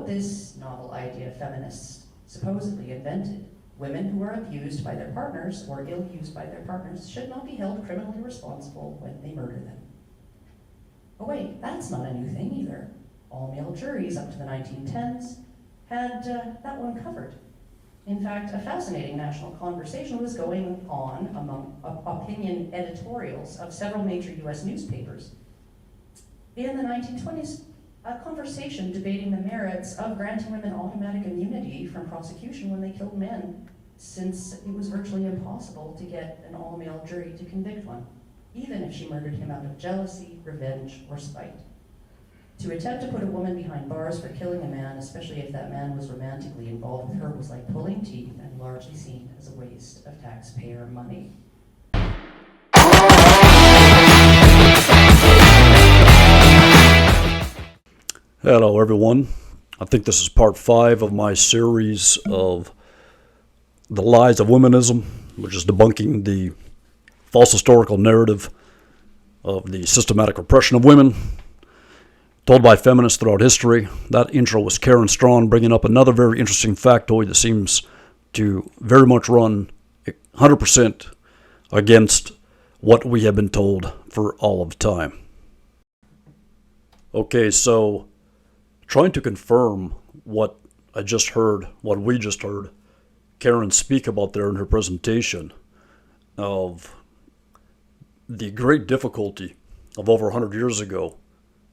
this novel idea feminists supposedly invented. Women who are abused by their partners or ill-used by their partners should not be held criminally responsible when they murder them. Oh wait, that's not a new thing either. All-male juries up to the 1910s had that one covered. In fact, a fascinating national conversation was going on among opinion editorials of several major US newspapers. In the 1920s, a conversation debating the merits of granting women automatic immunity from prosecution when they killed men, since it was virtually impossible to get an all-male jury to convict one, even if she murdered him out of jealousy, revenge, or spite. To attempt to put a woman behind bars for killing a man, especially if that man was romantically involved with her, was like pulling teeth and largely seen as a waste of taxpayer money. Hello everyone. I think this is part 5 of my series of the lies of womanism, which is debunking the false historical narrative of the systematic repression of women told by feminists throughout history. That intro was Karen Strawn bringing up another very interesting factoid that seems to very much run 100% against what we have been told for all of time. Okay, so trying to confirm what I just heard, what we just heard Karen speak about there in her presentation of the great difficulty of over 100 years ago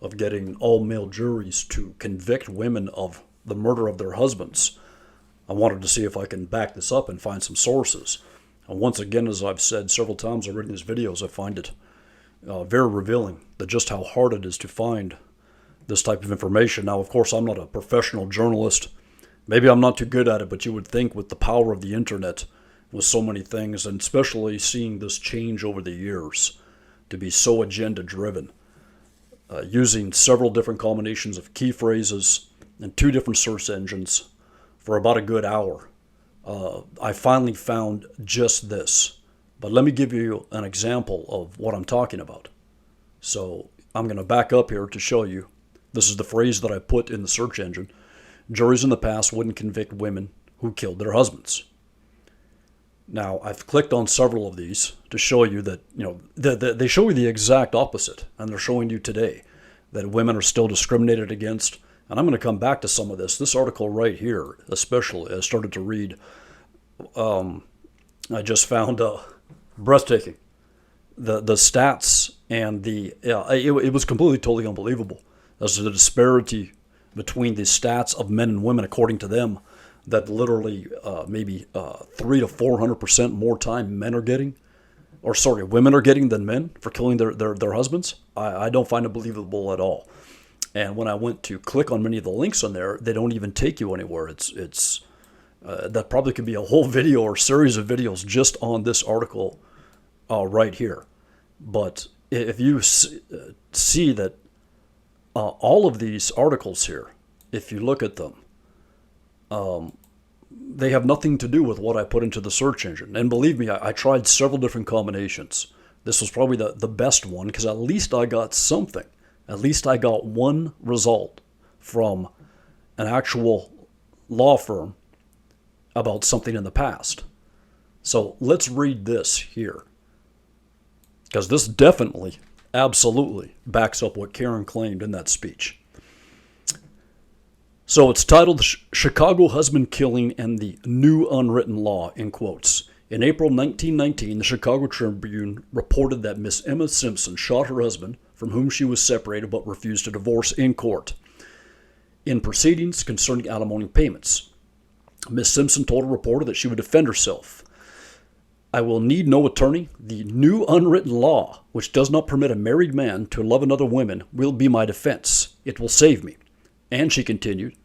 of getting all-male juries to convict women of the murder of their husbands. I wanted to see if I can back this up and find some sources. And once again, as I've said several times already in these videos, I find it very revealing that just how hard it is to find this type of information. Now, of course, I'm not a professional journalist. Maybe I'm not too good at it, but you would think with the power of the internet, with so many things, and especially seeing this change over the years to be so agenda-driven, using several different combinations of key phrases and 2 different search engines for about a good hour, I finally found just this. But let me give you an example of what I'm talking about. So I'm going to back up here to show you. This is the phrase that I put in the search engine. Juries in the past wouldn't convict women who killed their husbands. Now, I've clicked on several of these to show you that, they show you the exact opposite. And they're showing you today that women are still discriminated against. And I'm going to come back to some of this. This article right here, especially, I started to read. I just found breathtaking. The stats and it was completely, totally unbelievable as to the disparity between the stats of men and women, according to them, that literally maybe 300 to 400% more time women are getting than men for killing their husbands. I don't find it believable at all. And when I went to click on many of the links on there, they don't even take you anywhere. It's that probably could be a whole video or series of videos just on this article right here. But if you see that all of these articles here, if you look at them, they have nothing to do with what I put into the search engine. And believe me, I tried several different combinations. This was probably the best one because at least I got something. At least I got one result from an actual law firm about something in the past. So let's read this here, because this definitely, absolutely backs up what Karen claimed in that speech. So it's titled Chicago Husband Killing and the New Unwritten Law, in quotes. In April 1919, the Chicago Tribune reported that Miss Emma Simpson shot her husband, from whom she was separated but refused to divorce, in court. In proceedings concerning alimony payments, Miss Simpson told a reporter that she would defend herself. I will need no attorney. The new unwritten law, which does not permit a married man to love another woman, will be my defense. It will save me. And she continued,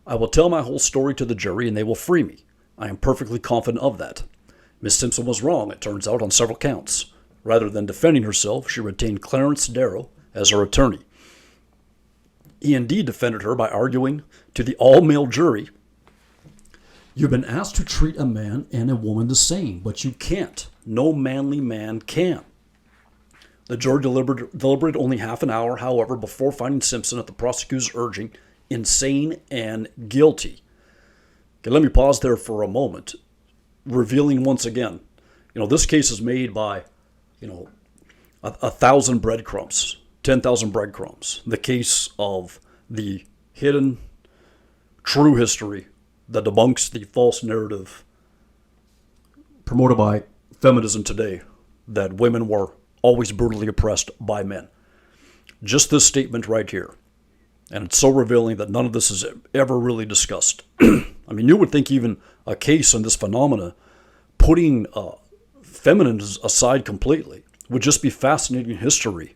I will tell my whole story to the jury and they will free me. I am perfectly confident of that. Miss Simpson was wrong, it turns out, on several counts. Rather than defending herself, she retained Clarence Darrow as her attorney. He indeed defended her by arguing to the all-male jury, you've been asked to treat a man and a woman the same, but you can't. No manly man can. The jury deliberated only half an hour, however, before finding Simpson at the prosecutor's urging insane and guilty. Okay, let me pause there for a moment, revealing once again, this case is made by, 1,000 breadcrumbs, 10,000 breadcrumbs. The case of the hidden true history that debunks the false narrative promoted by feminism today that women were always brutally oppressed by men. Just this statement right here. And it's so revealing that none of this is ever really discussed. I mean, you would think even a case on this phenomena, putting feminism aside completely, would just be fascinating history.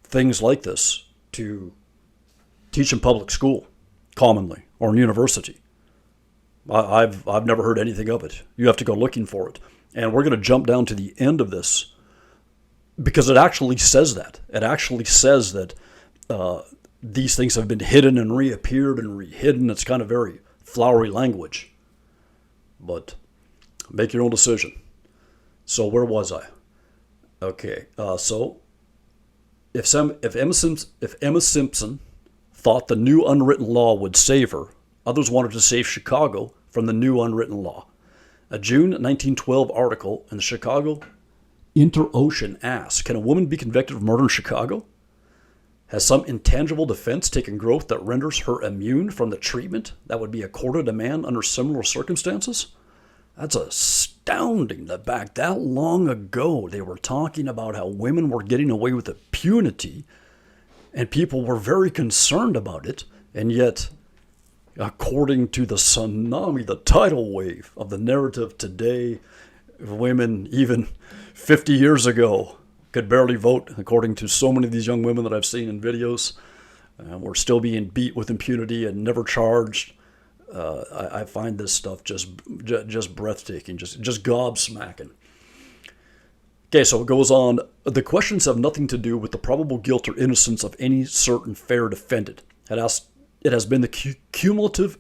Things like this to teach in public school, commonly, or in university. I've never heard anything of it. You have to go looking for it. And we're going to jump down to the end of this because it actually says that. It actually says that these things have been hidden and reappeared and rehidden. It's kind of very flowery language. But make your own decision. So where was I? Okay, so if Emma Simpson thought the new unwritten law would save her, others wanted to save Chicago from the new unwritten law. A June 1912 article in the Chicago Inter-Ocean asks, can a woman be convicted of murder in Chicago? Has some intangible defense taken growth that renders her immune from the treatment that would be accorded a man under similar circumstances? That's astounding that back that long ago they were talking about how women were getting away with impunity and people were very concerned about it, and yet, according to the tsunami, the tidal wave of the narrative today, women even 50 years ago could barely vote, according to so many of these young women that I've seen in videos. Were still being beat with impunity and never charged. I find this stuff just breathtaking, just gobsmacking. Okay, so it goes on. The questions have nothing to do with the probable guilt or innocence of any certain fair defendant. It has been the cumulative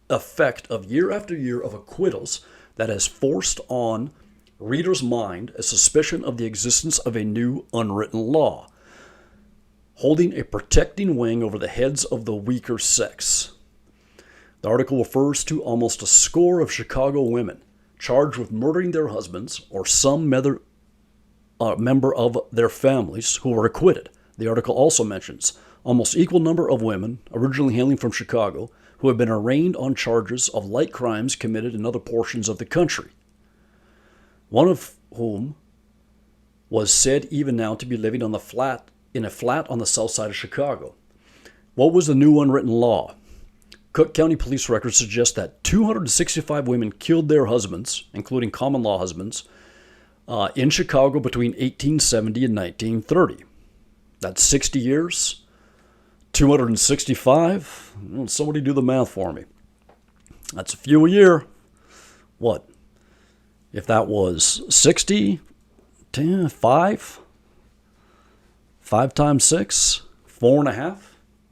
effect of year after year of acquittals that has forced on reader's mind a suspicion of the existence of a new unwritten law, holding a protecting wing over the heads of the weaker sex. The article refers to almost a score of Chicago women charged with murdering their husbands or some member of their families who were acquitted. The article also mentions almost equal number of women, originally hailing from Chicago, who have been arraigned on charges of like crimes committed in other portions of the country, one of whom was said even now to be living in a flat on the south side of Chicago. What was the new unwritten law? Cook County police records suggest that 265 women killed their husbands, including common law husbands, in Chicago between 1870 and 1930. That's 60 years. 265. Somebody do the math for me. That's a few a year. What? If that was 60, 10, 5 times 6, 4.5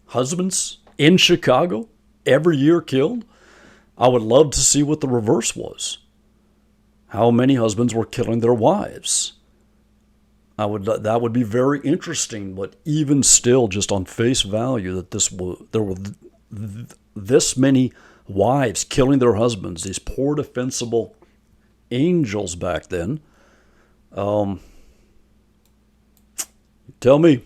husbands in Chicago every year killed. I would love to see what the reverse was. How many husbands were killing their wives? That would be very interesting, but even still, just on face value, that there were this many wives killing their husbands, these poor defensible angels back then. Tell me.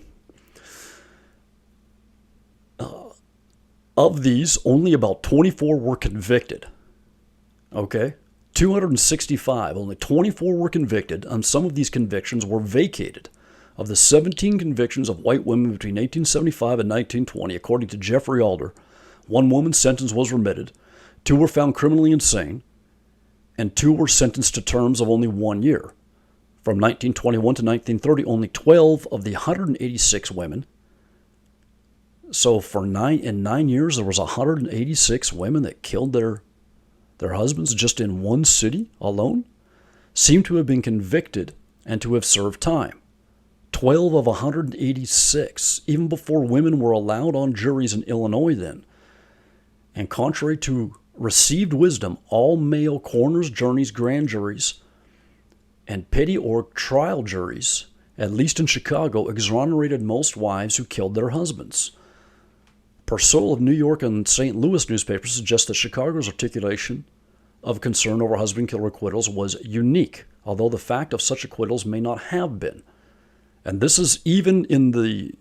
Of these, only about 24 were convicted. Okay? 265, only 24 were convicted, and some of these convictions were vacated. Of the 17 convictions of white women between 1875 and 1920, according to Jeffrey Alder, one woman's sentence was remitted, 2 were found criminally insane, and 2 were sentenced to terms of only 1 year. From 1921 to 1930, only 12 of the 186 women. So in 9 years, there was 186 women that killed their husbands just in one city alone, seem to have been convicted and to have served time. 12 of 186, even before women were allowed on juries in Illinois then. And contrary to received wisdom, all male coroners, juries, grand juries, and petty or trial juries, at least in Chicago, exonerated most wives who killed their husbands. Purcell of New York and St. Louis newspapers suggest that Chicago's articulation of concern over husband-killer acquittals was unique, although the fact of such acquittals may not have been. And this is even in the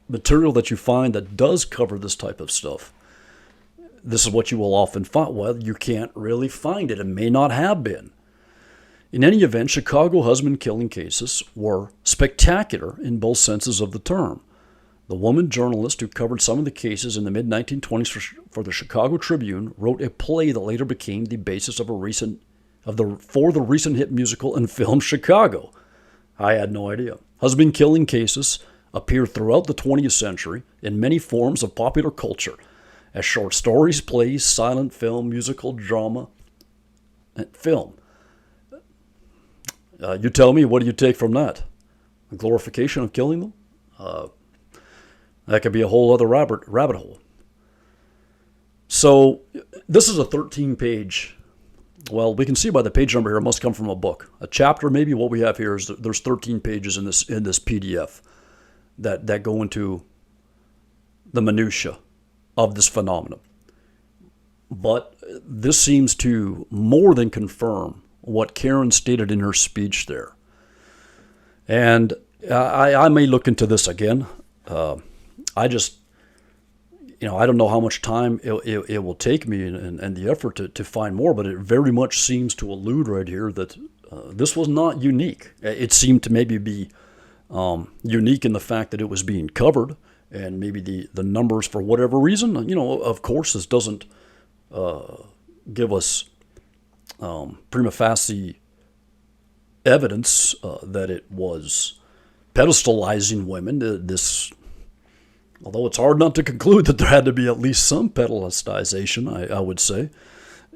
material that you find that does cover this type of stuff. This is what you will often find. Well, you can't really find it. It may not have been. In any event, Chicago husband-killing cases were spectacular in both senses of the term. The woman journalist who covered some of the cases in the mid-1920s for the Chicago Tribune wrote a play that later became the basis for the recent hit musical and film Chicago. I had no idea. Husband-killing cases appear throughout the 20th century in many forms of popular culture, as short stories, plays, silent film, musical, drama, and film. You tell me, what do you take from that? A glorification of killing them? That could be a whole other rabbit hole. So this is a 13-page, well, we can see by the page number here, it must come from a book. A chapter, maybe what we have here is there's 13 pages in this PDF that go into the minutia of this phenomenon. But this seems to more than confirm what Karen stated in her speech there. And I may look into this again. I just, I don't know how much time it will take me and the effort to find more, but it very much seems to allude right here that this was not unique. It seemed to maybe be unique in the fact that it was being covered, and maybe the numbers, for whatever reason, of course, this doesn't give us prima facie evidence that it was pedestalizing women. Although it's hard not to conclude that there had to be at least some pedestalization, I would say.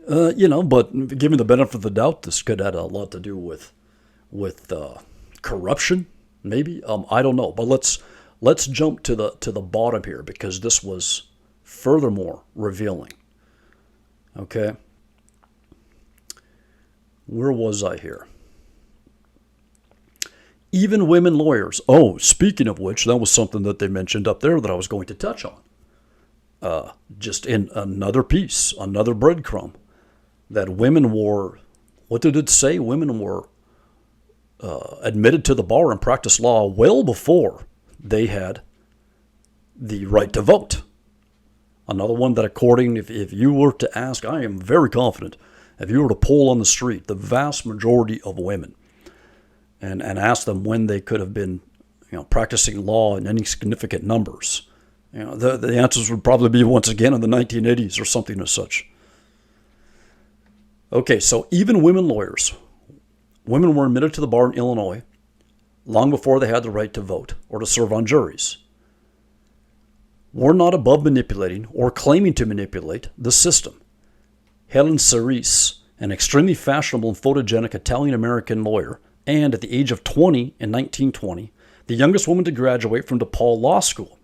But given the benefit of the doubt, this could have a lot to do with corruption, maybe. I don't know. But let's jump to the bottom here, because this was furthermore revealing. Okay. Where was I here? Even women lawyers. Oh, speaking of which, that was something that they mentioned up there that I was going to touch on. Just in another piece, another breadcrumb, that women were, what did it say? Women were admitted to the bar and practiced law well before they had the right to vote. Another one that, according, if you were to ask, I am very confident, if you were to poll on the street the vast majority of women and ask them when they could have been practicing law in any significant numbers, the answers would probably be, once again, in the 1980s or something as such. Okay, so even women lawyers, women were admitted to the bar in Illinois long before they had the right to vote or to serve on juries. We're not above manipulating or claiming to manipulate the system. Helen Cerise, an extremely fashionable and photogenic Italian-American lawyer, and at the age of 20 in 1920, the youngest woman to graduate from DePaul Law School,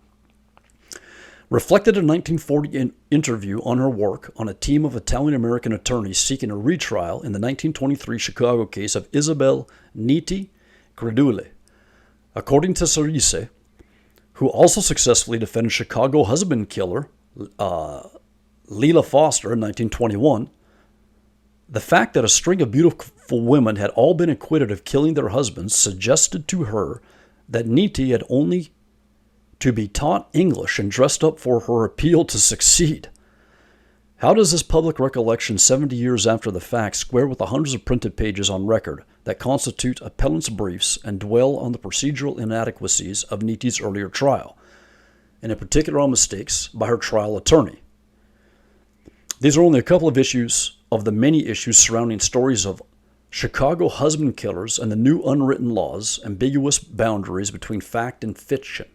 reflected in a 1940 interview on her work on a team of Italian-American attorneys seeking a retrial in the 1923 Chicago case of Isabel Nitti Credule. According to Cerise, who also successfully defended Chicago husband killer Leila Foster in 1921, the fact that a string of beautiful women had all been acquitted of killing their husbands suggested to her that Nitti had only to be taught English and dressed up for her appeal to succeed. How does this public recollection 70 years after the fact square with the hundreds of printed pages on record that constitute appellant's briefs and dwell on the procedural inadequacies of Nitti's earlier trial, and in particular on mistakes by her trial attorney? These are only a couple of issues of the many issues surrounding stories of Chicago husband killers and the new unwritten laws, ambiguous boundaries between fact and fiction.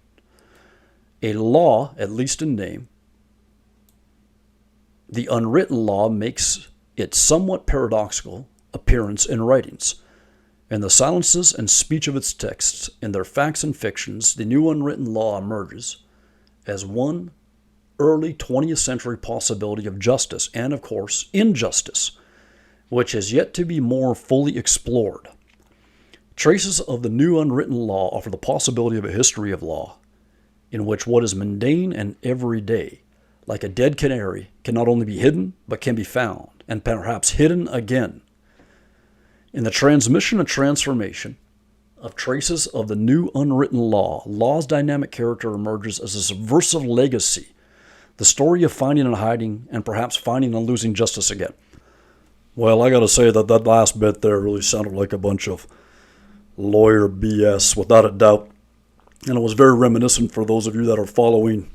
A law, at least in name, the unwritten law makes its somewhat paradoxical appearance in writings. In the silences and speech of its texts, in their facts and fictions, the new unwritten law emerges as one early 20th century possibility of justice and, of course, injustice, which has yet to be more fully explored. Traces of the new unwritten law offer the possibility of a history of law, in which what is mundane and everyday like a dead canary, can not only be hidden, but can be found, and perhaps hidden again. In the transmission and transformation of traces of the new unwritten law, law's dynamic character emerges as a subversive legacy, the story of finding and hiding, and perhaps finding and losing justice again. Well, I gotta say that last bit there really sounded like a bunch of lawyer BS, without a doubt. And it was very reminiscent for those of you that are following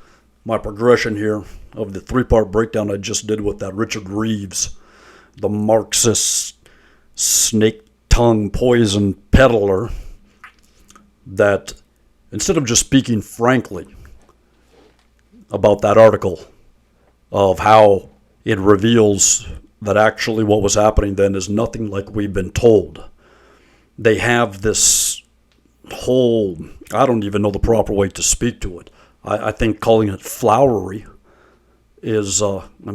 my progression here of the three-part breakdown I just did with that Richard Reeves, the Marxist snake tongue poison peddler, that instead of just speaking frankly about that article of how it reveals that actually what was happening then is nothing like we've been told, they have this whole, I don't even know the proper way to speak to it. I think calling it flowery is,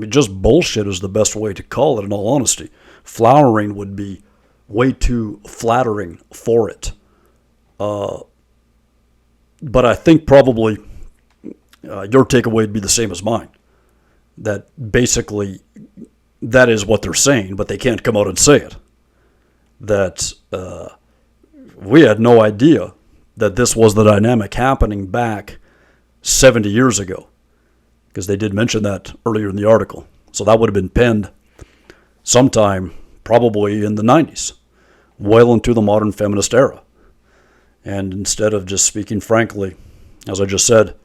just bullshit is the best way to call it, in all honesty. Flowering would be way too flattering for it. But I think probably your takeaway would be the same as mine. That basically that is what they're saying, but they can't come out and say it. That we had no idea that this was the dynamic happening back 70 years ago, because they did mention that earlier in the article. So that would have been penned sometime probably in the 90s, well into the modern feminist era. And instead of just speaking frankly, as I just said,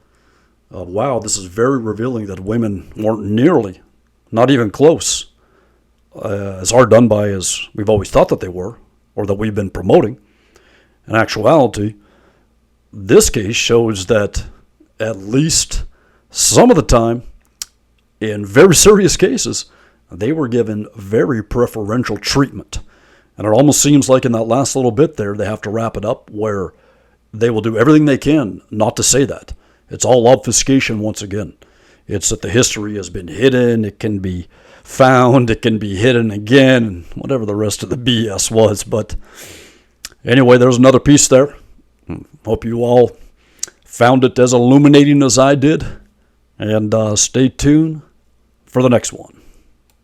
wow, this is very revealing that women weren't nearly, not even close, as hard done by as we've always thought that they were, or that we've been promoting. In actuality, this case shows that at least some of the time, in very serious cases, they were given very preferential treatment. And it almost seems like in that last little bit there, they have to wrap it up where they will do everything they can not to say that. It's all obfuscation once again. It's that the history has been hidden, it can be found, it can be hidden again, and whatever the rest of the BS was. But anyway, there's another piece there. Hope you all found it as illuminating as I did. And stay tuned for the next one.